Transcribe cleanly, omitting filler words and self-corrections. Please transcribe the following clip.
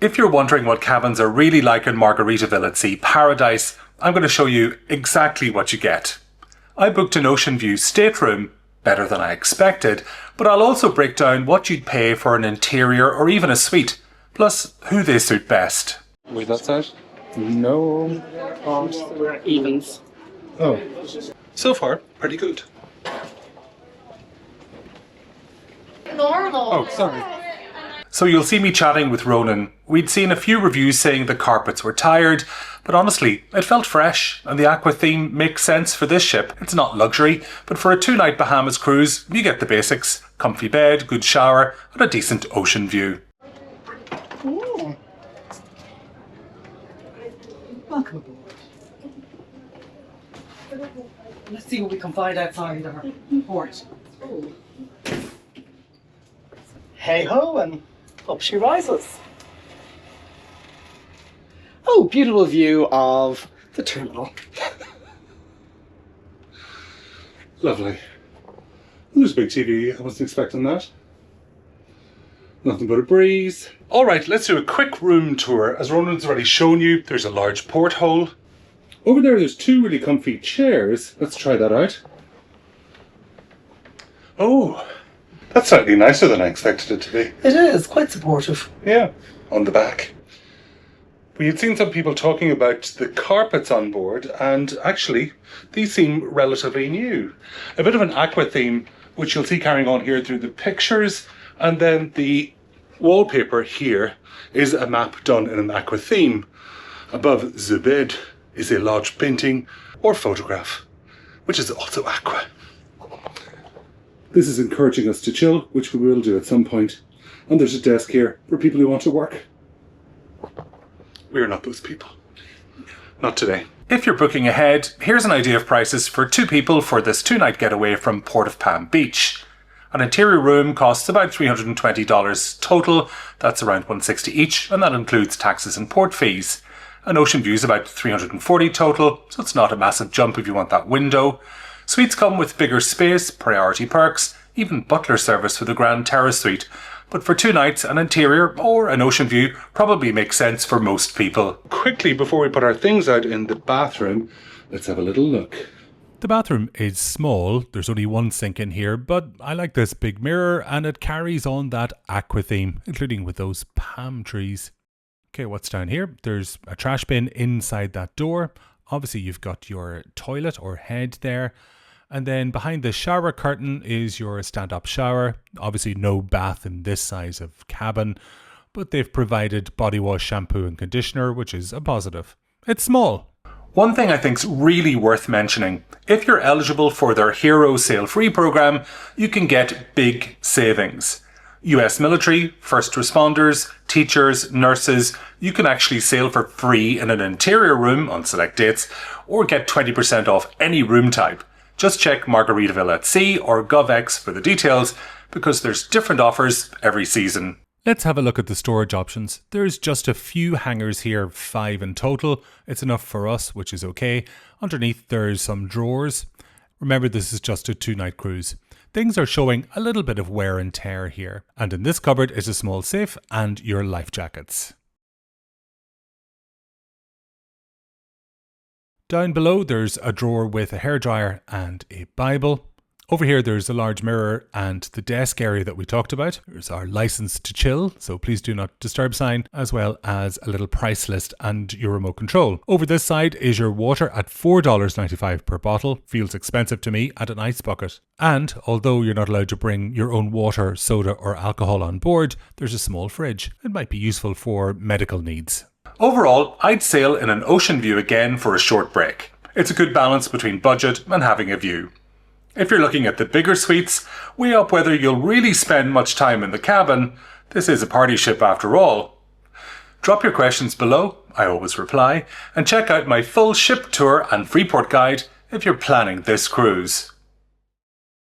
If you're wondering what cabins are really like in Margaritaville at Sea Paradise, I'm going to show you exactly what you get. I booked an Ocean View Stateroom, better than I expected, but I'll also break down what you'd pay for an interior or even a suite, plus who they suit best. Wait, that's out? No. We're at evens. Oh. So far, pretty good. Normal. Oh, sorry. So you'll see me chatting with Ronan. We'd seen a few reviews saying the carpets were tired, but honestly, it felt fresh, and the aqua theme makes sense for this ship. It's not luxury, but for a 2-night Bahamas cruise, you get the basics: comfy bed, good shower, and a decent ocean view. Ooh. Welcome aboard. Let's see what we can find outside our port. Hey ho, and up she rises. Oh, beautiful view of the terminal. Lovely. There's a big TV. I wasn't expecting that. Nothing but a breeze. Alright, let's do a quick room tour. As Ronan's already shown you, there's a large porthole. Over there's 2 really comfy chairs. Let's try that out. Oh, that's slightly nicer than I expected it to be. It is, quite supportive. Yeah, on the back. We had seen some people talking about the carpets on board, and actually, these seem relatively new. A bit of an aqua theme, which you'll see carrying on here through the pictures, and then the wallpaper here is a map done in an aqua theme. Above the bed is a large painting or photograph, which is also aqua. This is encouraging us to chill, which we will do at some point. And there's a desk here for people who want to work. We're not those people. Not today. If you're booking ahead, here's an idea of prices for 2 people for this 2-night getaway from Port of Palm Beach. An interior room costs about $320 total. That's around $160 each, and that includes taxes and port fees. An ocean view is about $340 total, so it's not a massive jump if you want that window. Suites come with bigger space, priority perks, even butler service for the Grand Terrace suite. But for 2 nights, an interior or an ocean view probably makes sense for most people. Quickly, before we put our things out in the bathroom, let's have a little look. The bathroom is small, there's only 1 sink in here, but I like this big mirror and it carries on that aqua theme, including with those palm trees. Okay, what's down here? There's a trash bin inside that door. Obviously you've got your toilet or head there. And then behind the shower curtain is your stand-up shower. Obviously no bath in this size of cabin, but they've provided body wash, shampoo and conditioner, which is a positive. It's small. One thing I think's really worth mentioning: if you're eligible for their Hero Sail Free program, you can get big savings. US military, first responders, teachers, nurses, you can actually sail for free in an interior room on select dates, or get 20% off any room type. Just check Margaritaville at Sea or GovX for the details, because there's different offers every season. Let's have a look at the storage options. There's just a few hangers here, 5 in total. It's enough for us, which is okay. Underneath there's some drawers. Remember, this is just a 2-night cruise. Things are showing a little bit of wear and tear here. And in this cupboard is a small safe and your life jackets. Down below there's a drawer with a hairdryer and a Bible. Over here there's a large mirror and the desk area that we talked about. There's our license to chill, so please do not disturb sign, as well as a little price list and your remote control. Over this side is your water at $4.95 per bottle. Feels expensive to me, at an ice bucket. And although you're not allowed to bring your own water, soda or alcohol on board, there's a small fridge. It might be useful for medical needs. Overall, I'd sail in an ocean view again for a short break. It's a good balance between budget and having a view. If you're looking at the bigger suites, weigh up whether you'll really spend much time in the cabin. This is a party ship after all. Drop your questions below, I always reply, and check out my full ship tour and Freeport guide if you're planning this cruise.